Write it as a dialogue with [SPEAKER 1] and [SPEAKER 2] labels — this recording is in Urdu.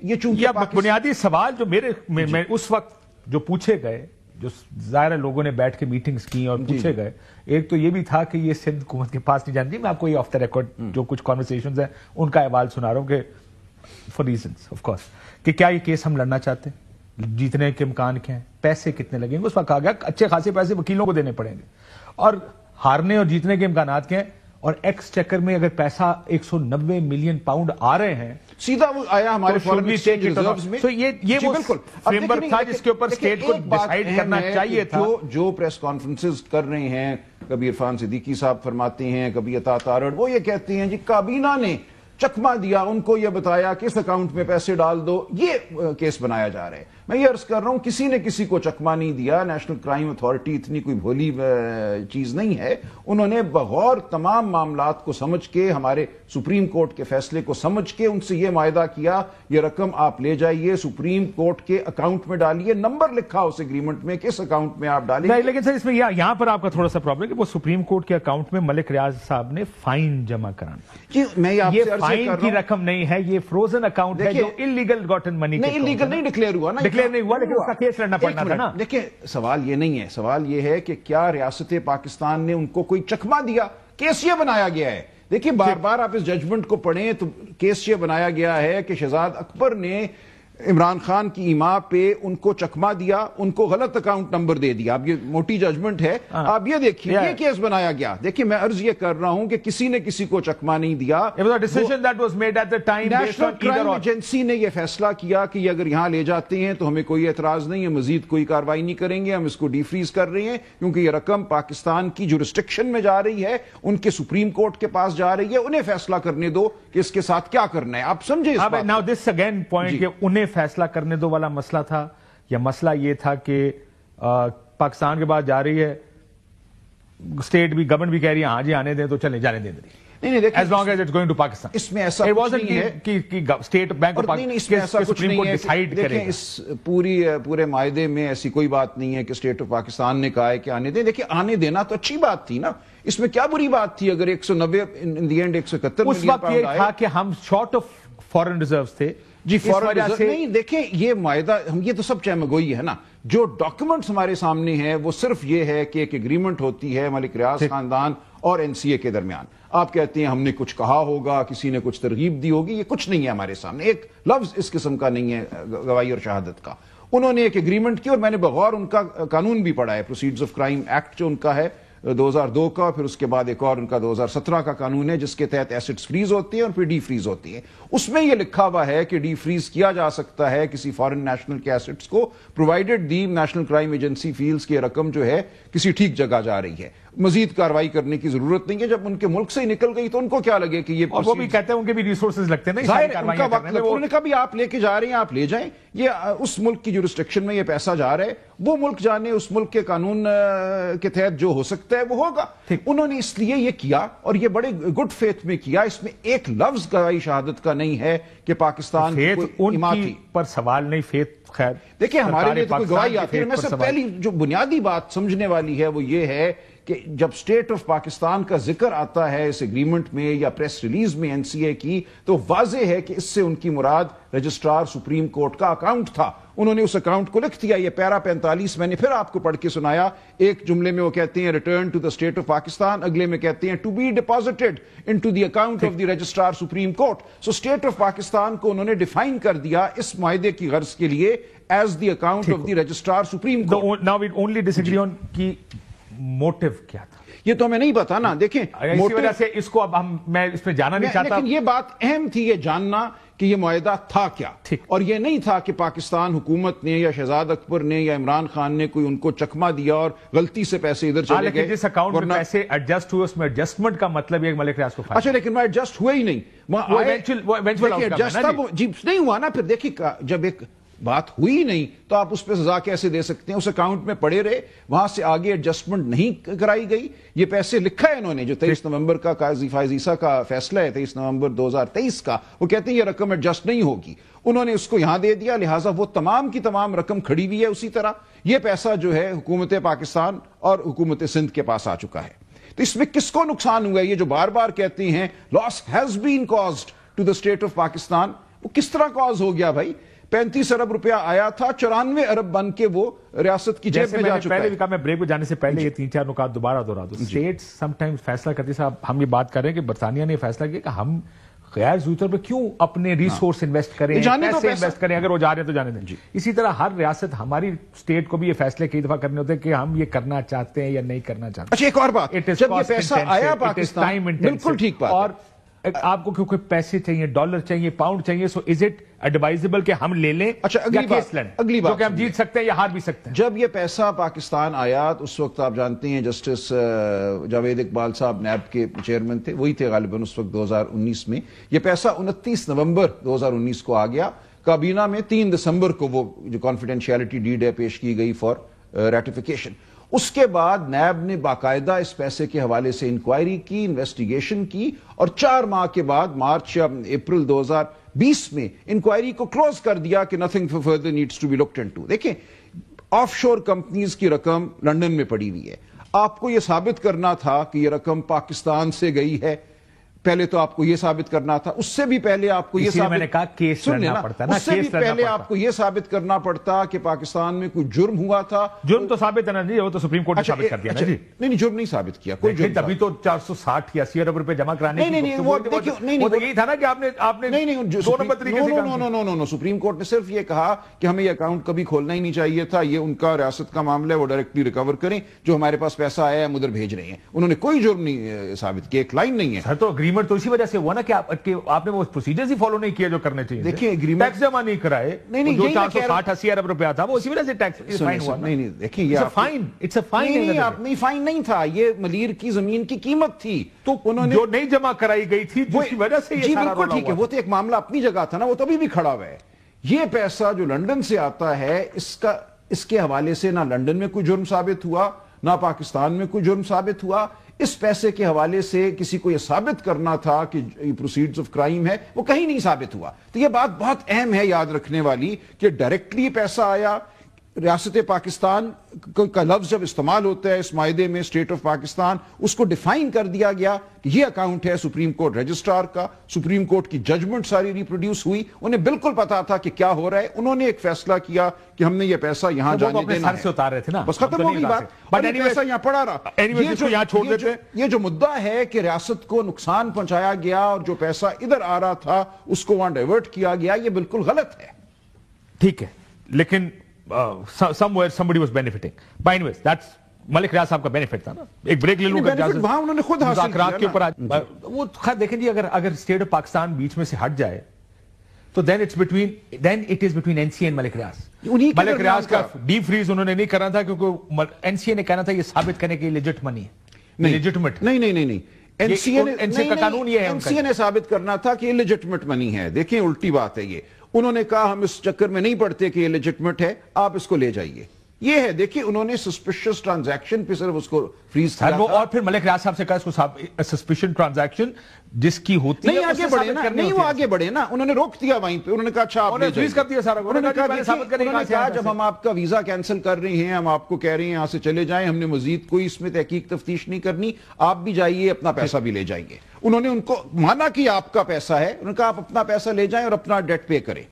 [SPEAKER 1] یہ چونکہ
[SPEAKER 2] بنیادی سوال جو میں اس وقت جو پوچھے گئے، جو ظاہر ہے لوگوں نے بیٹھ کے میٹنگز کی اور پوچھے گئے، ایک تو یہ بھی تھا کہ یہ سندھ حکومت کے پاس نہیں جانتی. میں آپ کو یہ آف دا ریکارڈ جو کچھ کانورسیشنز ہیں ان کا احوال سنا رہا ہوں کہ فار ریزنس آف کورس کہ کیا یہ کیس ہم لڑنا چاہتے ہیں، جیتنے کے امکان کیا ہیں، پیسے کتنے لگیں گے. اس وقت کہا گیا اچھے خاصے پیسے وکیلوں کو دینے پڑیں گے، اور ہارنے اور جیتنے کے امکانات کیا ہیں. اور ایکس چیکر میں اگر پیسہ 190 ملین پاؤنڈ آ رہے ہیں
[SPEAKER 1] سیدھا وہ آیا ہمارے فارن ایکسچینج ریزروز میں.
[SPEAKER 2] تو یہ وہ فریم ورک تھا جس کے اوپر اسٹیٹ کو ڈیسائیڈ کرنا چاہیے تھا.
[SPEAKER 1] جو پریس کانفرنسز کر رہے ہیں، کبھی عرفان صدیقی صاحب فرماتے ہیں، کبھی عطا تارڑ، وہ یہ کہتے ہیں جی کابینہ نے چکمہ دیا، ان کو یہ بتایا کہ اس اکاؤنٹ میں پیسے ڈال دو، یہ کیس بنایا جا رہا ہے. میں یہ عرض کر رہا ہوں کسی نے کسی کو چکمہ نہیں دیا. نیشنل کرائم اتھارٹی اتنی کوئی بھولی چیز نہیں ہے. انہوں نے بغور تمام معاملات کو سمجھ کے، ہمارے سپریم کورٹ کے فیصلے کو سمجھ کے ان سے یہ معاہدہ کیا یہ رقم آپ لے جائیے سپریم کورٹ کے اکاؤنٹ میں ڈالیے. نمبر لکھا اس ایگریمنٹ میں کس اکاؤنٹ میں آپ ڈالیں.
[SPEAKER 2] لیکن سر اس میں یہاں پر آپ کا تھوڑا سا پرابلم ہے کہ وہ سپریم کورٹ کے اکاؤنٹ میں ملک ریاض صاحب نے فائن جمع کرانا.
[SPEAKER 1] جی میں
[SPEAKER 2] یہ فائن کی رقم نہیں ہے، یہ فروزن اکاؤنٹ ہے جو انلیگل گاٹن منی.
[SPEAKER 1] نہیں انلیگل نہیں ڈکلیئر ہوا نا،
[SPEAKER 2] ڈکلیئر نہیں ہوا لیکن اس کا کیس لڑنا پڑنا تھا نا.
[SPEAKER 1] دیکھیں سوال یہ نہیں ہے، سوال یہ ہے کہ کیا ریاست پاکستان نے ان کو کوئی چکمہ دیا. کیس یہ بنایا گیا ہے، دیکھیں بار بار آپ اس ججمنٹ کو پڑھیں تو کیس یہ بنایا گیا ہے کہ شہزاد اکبر نے عمران خان کی ایما پہ ان کو چکمہ دیا، ان کو غلط اکاؤنٹ نمبر دے دیا. اب یہ موٹی ججمنٹ ہے، آپ یہ دیکھیں یہ کیس بنایا گیا. دیکھیں میں عرض یہ کر رہا ہوں کہ کسی نے کسی کو چکمہ نہیں دیا. نیشنل کرائم ایجنسی نے یہ فیصلہ کیا کہ یہ اگر یہاں لے جاتے ہیں تو ہمیں کوئی اعتراض نہیں ہے، مزید کوئی کارروائی نہیں کریں گے، ہم اس کو ڈی فریز کر رہے ہیں کیونکہ یہ رقم پاکستان کی جورسڈکشن میں جا رہی ہے، ان کے سپریم کورٹ کے پاس جا رہی ہے، انہیں فیصلہ کرنے دو کہ اس کے ساتھ کیا کرنا ہے. آپ سمجھے اس بات.
[SPEAKER 2] Now this again point کہ انہیں فیصلہ کرنے دو والا مسئلہ تھا، یا مسئلہ یہ تھا کہ پاکستان کے بعد جا رہی ہے، اسٹیٹ بھی گورنمنٹ بھی کہہ رہی ہے ہاں جی آنے دیں تو چلیں جانے دیں.
[SPEAKER 1] نہیں دیکھیں
[SPEAKER 2] as long as it's going to Pakistan.
[SPEAKER 1] اس میں ایسا کچھ نہیں ہے
[SPEAKER 2] کہ state bank of
[SPEAKER 1] supreme court decide کرے. دیکھیں اس پورے معاہدے میں ایسی کوئی بات نہیں ہے کہ اسٹیٹ آف پاکستان نے کہا ہے کہ آنے دیں. دیکھیں آنے دینا تو اچھی بات تھی نا، اس میں کیا بری بات تھی اگر 190 ان دی اینڈ 171
[SPEAKER 2] اس وقت یہ تھا کہ ہم شارٹ آف فارن ریزروز تھے.
[SPEAKER 1] جی فارن ریزرو نہیں، دیکھیں یہ معاہدہ ہم یہ تو سب چہمگوئی ہے نا. جو ڈاکیومنٹس ہمارے سامنے ہیں وہ صرف یہ ہے کہ ایک ایگریمنٹ ہوتی ہے ملک ریاض خاندان اور این سی اے کے درمیان. آپ کہتے ہیں ہم نے کچھ کہا ہوگا، کسی نے کچھ ترغیب دی ہوگی، یہ کچھ نہیں ہے ہمارے سامنے، ایک لفظ اس قسم کا نہیں ہے گواہی اور شہادت کا. انہوں نے ایک ایگریمنٹ کی اور میں نے بغور ان کا قانون بھی پڑھا ہے، پروسیڈرز آف کرائم ایکٹ جو ان کا ہے 2002 کا، پھر اس کے بعد ایک اور ان کا 2017 کا قانون ہے جس کے تحت ایسٹس فریز ہوتی ہیں اور پھر ڈی فریز ہوتی ہے. اس میں یہ لکھا ہوا ہے کہ ڈی فریز کیا جا سکتا ہے کسی فارن نیشنل کے ایسٹس کو پرووائڈڈ دی نیشنل کرائم ایجنسی فیلز کی رقم جو ہے کسی ٹھیک جگہ جا رہی ہے. مزید کارروائی کرنے کی ضرورت نہیں ہے. جب ان کے ملک سے ہی نکل گئی تو ان کو کیا لگے کہ یہ
[SPEAKER 2] وہ بھی کہتے ہیں ان کے بھی ریسورسز لگتے ہیں نا،
[SPEAKER 1] ان کا وقت لگتا ہے. انہوں نے کہا بھی آپ لے کے جا رہے ہیں آپ لے جائیں، یہ اس ملک کی جورسڈکشن میں یہ پیسہ جا رہا ہے، وہ ملک جانے اس ملک کے قانون کے تحت جو ہو سکتا ہے وہ ہوگا. انہوں نے اس لیے یہ کیا اور یہ بڑے گڈ فیتھ میں کیا. اس میں ایک لفظ گواہی شہادت کا نہیں ہے کہ پاکستان
[SPEAKER 2] کی پر سوال نہیں. فیتھ خیر
[SPEAKER 1] دیکھیں ہمارے لیے تو کوئی گواہی آتی ہے. میں سے پہلی جو بنیادی بات سمجھنے والی ہے وہ یہ ہے کہ جب اسٹیٹ آف پاکستان کا ذکر آتا ہے اس ایگریمنٹ میں یا پریس ریلیز میں این سی اے کی تو واضح ہے کہ اس سے ان کی مراد رجسٹرار سپریم کورٹ کا اکاؤنٹ تھا. انہوں نے اس اکاؤنٹ کو لکھ دیا. یہ پیرا 45 میں نے پھر آپ کو پڑھ کے سنایا. ایک جملے میں وہ کہتے ہیں return to the state of Pakistan, اگلے میں کہتے ہیں to be deposited into the account of the registrar Supreme Court. So state of Pakistan کو انہوں نے ڈیفائن کر دیا اس معاہدے کی غرض کے لیے as the account of the registrar Supreme Court.
[SPEAKER 2] Now we only disagree on کی موٹیو کیا تھا
[SPEAKER 1] یہ تو ہمیں نہیں پتا نا. دیکھیں
[SPEAKER 2] اسی وجہ سے اس کو اب میں اس پہ جانا نہیں چاہتا،
[SPEAKER 1] لیکن یہ بات اہم تھی یہ جاننا کہ یہ معاہدہ تھا کیا. اور یہ نہیں تھا کہ پاکستان حکومت نے یا شہزاد اکبر نے یا عمران خان نے کوئی ان کو چکمہ دیا اور غلطی سے پیسے ادھر چلے گئے.
[SPEAKER 2] جس اکاؤنٹ میں پیسے ایڈجسٹ ہوئے اس میں ایڈجسٹمنٹ کا مطلب یہ ملک ریاض کو فائدہ.
[SPEAKER 1] اچھا لیکن وہ ایڈجسٹ ہوئے ہی نہیں، ایڈجسٹ نہیں ہوا نا. پھر دیکھیے جب ایک بات ہوئی نہیں تو آپ اس پہ سزا کیسے دے سکتے ہیں؟ اس اکاؤنٹ میں پڑے رہے، وہاں سے آگے ایڈجسٹمنٹ نہیں کرائی گئی. یہ پیسے لکھا ہے انہوں نے جو 23 نومبر کا قاضی فائز عیسیٰ کا فیصلہ ہے 23 نومبر 2023 کا، وہ کہتے ہیں یہ رقم ایڈجسٹ نہیں ہوگی. انہوں نے اس کو یہاں دے دیا، لہٰذا وہ تمام کی تمام رقم کھڑی ہوئی ہے اسی طرح. یہ پیسہ جو ہے حکومت پاکستان اور حکومت سندھ کے پاس آ چکا ہے. تو اس میں کس کو نقصان ہوا ہے؟ یہ جو بار بار کہتے ہیں loss has been caused to the state of Pakistan, وہ کس طرح کاز ہو گیا بھائی؟ 35 ارب روپیہ آیا تھا، 94 ارب بن کے وہ ریاست کی جیب میں جا چکا ہے.
[SPEAKER 2] پہلے بھی کہا، میں بریک پہ جانے سے پہلے یہ 3-4 نکات دوبارہ دہرا دوں. اسٹیٹس سم ٹائمز فیصلہ کرتی، صاحب ہم یہ بات کر رہے ہیں کہ برطانیہ نے فیصلہ کیا کہ ہم غیر ضروری طور پہ کیوں اپنے ریسورس انویسٹ کریں، پیسے انویسٹ کریں، اگر وہ جا رہے ہیں تو جانے دیں. اسی طرح ہر ریاست، ہماری اسٹیٹ کو بھی یہ فیصلے کئی دفعہ کرنے ہوتے ہیں کہ ہم یہ کرنا چاہتے ہیں یا نہیں کرنا چاہتے.
[SPEAKER 1] اچھا ایک اور بات، جب یہ پیسہ آیا پاکستان، بالکل ٹھیک بات،
[SPEAKER 2] اور آپ کو کیونکہ پیسے چاہیے، ڈالر چاہیے، پاؤنڈ چاہیے، سو از اٹ ایڈوائزبل کہ ہم لے لیں؟
[SPEAKER 1] اچھا اگلی بات
[SPEAKER 2] کہ ہم جیت سکتے ہیں یا ہار بھی سکتے ہیں.
[SPEAKER 1] جب یہ پیسہ پاکستان آیا تو اس وقت آپ جانتے ہیں جسٹس جاوید اقبال صاحب نیب کے چیئرمین تھے، وہی تھے غالباً اس وقت 2019 میں. یہ پیسہ 29 نومبر 2019 کو آ گیا کابینہ میں. 3 دسمبر کو وہ جو کانفیڈینشیلٹی ڈیڈ ہے پیش کی گئی فار ریٹیفیکیشن. اس کے بعد نیب نے باقاعدہ اس پیسے کے حوالے سے انکوائری کی، انویسٹیگیشن کی، اور 4 ماہ کے بعد مارچ یا اپریل 2020 میں انکوائری کو کلوز کر دیا کہ nothing further needs to be looked into. دیکھیں آف شور کمپنیز کی رقم لنڈن میں پڑی ہوئی ہے. آپ کو یہ ثابت کرنا تھا کہ یہ رقم پاکستان سے گئی ہے. پہلے تو آپ کو یہ ثابت کرنا تھا، اس سے بھی پہلے آپ کو یہ ثابت کرنا پڑتا کہ پاکستان میں کوئی جرم ہوا تھا.
[SPEAKER 2] جرم تو ثابت ہے نہیں، وہ تو سپریم کورٹ نے ثابت کر دیا نا جی.
[SPEAKER 1] نہیں جرم نہیں ثابت کیا کوئی جرم.
[SPEAKER 2] تبھی تو 460 یا 80 ارب روپے جمع کرانے کی وہ تو یہی تھا نا کہ آپ نے دو نمبر طریقے سے.
[SPEAKER 1] نو سپریم کورٹ نے صرف یہ کہا کہ ہمیں یہ اکاؤنٹ کبھی کھولنا ہی نہیں چاہیے تھا، یہ ان کا ریاست کا معاملہ ہے، وہ ڈائریکٹلی ریکور کریں، جو ہمارے پاس پیسہ آیا ہے ہم ادھر بھیج رہے ہیں. انہوں نے کوئی جرم نہیں ثابت کیا، ایک لائن نہیں ہے.
[SPEAKER 2] تو اگریمنٹ تو اسی وجہ سے ہوا نا کہ آپ نے وہ پروسیجرز ہی فالو نہیں کیے جو کرنے چاہیے.
[SPEAKER 1] دیکھیں اگریمنٹ
[SPEAKER 2] ٹیکس جمع نہیں کرائے، جو 460-80 ارب روپیہ تھا وہ اسی وجہ سے ٹیکس فائن ہوا.
[SPEAKER 1] نہیں دیکھیں یہ
[SPEAKER 2] اٹس اے فائن.
[SPEAKER 1] نہیں فائن نہیں تھا، یہ ملیر کی زمین کی قیمت تھی
[SPEAKER 2] تو انہوں نے جو نہیں جمع کرائی گئی تھی جس کی وجہ سے یہ سارا
[SPEAKER 1] بالکل ٹھیک ہے. وہ تو ایک معاملہ اپنی جگہ تھا نا، وہ تو ابھی بھی کھڑا ہوا ہے. یہ پیسہ جو لنڈن سے آتا ہے اس کے حوالے سے نہ لنڈن میں کوئی جرم ثابت ہوا، نہ پاکستان میں کوئی جرم ثابت ہوا. اس پیسے کے حوالے سے کسی کو یہ ثابت کرنا تھا کہ پروسیڈز آف کرائم ہے، وہ کہیں نہیں ثابت ہوا. تو یہ بات بہت اہم ہے یاد رکھنے والی کہ ڈائریکٹلی پیسہ آیا. ریاست پاکستان کا لفظ جب استعمال ہوتا ہے اس معاہدے میں، اسٹیٹ آف پاکستان، اس کو ڈیفائن کر دیا گیا کہ یہ اکاؤنٹ ہے سپریم کورٹ رجسٹرار کا. سپریم کورٹ کی ججمنٹ ساری ریپروڈیوس ہوئی، انہیں بالکل پتا تھا کہ کیا ہو رہا ہے. انہوں نے ایک فیصلہ کیا کہ ہم نے یہ پیسہ یہاں جانے دینا ہے.
[SPEAKER 2] سے اتار رہے تھے نا،
[SPEAKER 1] بس ختم ہو گئی بات. پیسہ یہاں پڑا رہا. یہ جو مدعا ہے کہ ریاست کو نقصان پہنچایا گیا اور جو پیسہ ادھر آ رہا تھا اس کو وہاں ڈائیورٹ کیا گیا، یہ بالکل غلط ہے.
[SPEAKER 2] ٹھیک ہے، لیکن somewhere somebody was benefiting. By anyways, that's ملک ریاض صاحب کا بینیفٹ تھا نا. ایک بریک لے لوں گا،
[SPEAKER 1] وہاں انہوں نے خود حاصل کیا
[SPEAKER 2] کے اوپر. وہ خیر دیکھیں جی، اگر اسٹیٹ آف پاکستان بیچ میں سے ہٹ جائے تو then it is between NCA and ملک ریاض. ملک ریاض کا ڈی فریز انہوں نے نہیں کرنا تھا کیونکہ NCA نے کہنا تھا یہ ثابت کرنے کے لیجٹ منی ہے. لیجٹمیٹ
[SPEAKER 1] نہیں
[SPEAKER 2] NCA کا قانون یہ ہے،
[SPEAKER 1] NCA نے ثابت کرنا تھا کہ یہ لیجٹمیٹ منی ہے. دیکھیں الٹی بات ہے یہ. انہوں نے کہا ہم اس چکر میں نہیں پڑتے کہ یہ لیجٹمیٹ ہے، آپ اس کو لے جائیے. یہ ہے دیکھیں انہوں نے سسپیشس ٹرانزیکشن پہ صرف اس کو فریز کیا.
[SPEAKER 2] اور پھر ملک ریاض صاحب سے کہا اس کو سسپیشن ٹرانزیکشن جس کی ہوتی
[SPEAKER 1] ہے آگے بڑھے نا. نہیں وہ آگے بڑھے نا، انہوں نے روک دیا وہیں پہ. انہوں نے کہا اچھا آپ لے جائیے. انہوں نے کہا جب ہم آپ کا ویزا کینسل کر رہے ہیں، ہم آپ کو کہہ رہے ہیں یہاں سے چلے جائیں، ہم نے مزید کوئی اس میں تحقیق تفتیش نہیں کرنی، آپ بھی جائیے اپنا پیسہ بھی لے جائیے. انہوں نے ان کو مانا کہ آپ کا پیسہ ہے، انہوں نے کہا آپ اپنا پیسہ لے جائیں اور اپنا ڈیٹ پے کریں.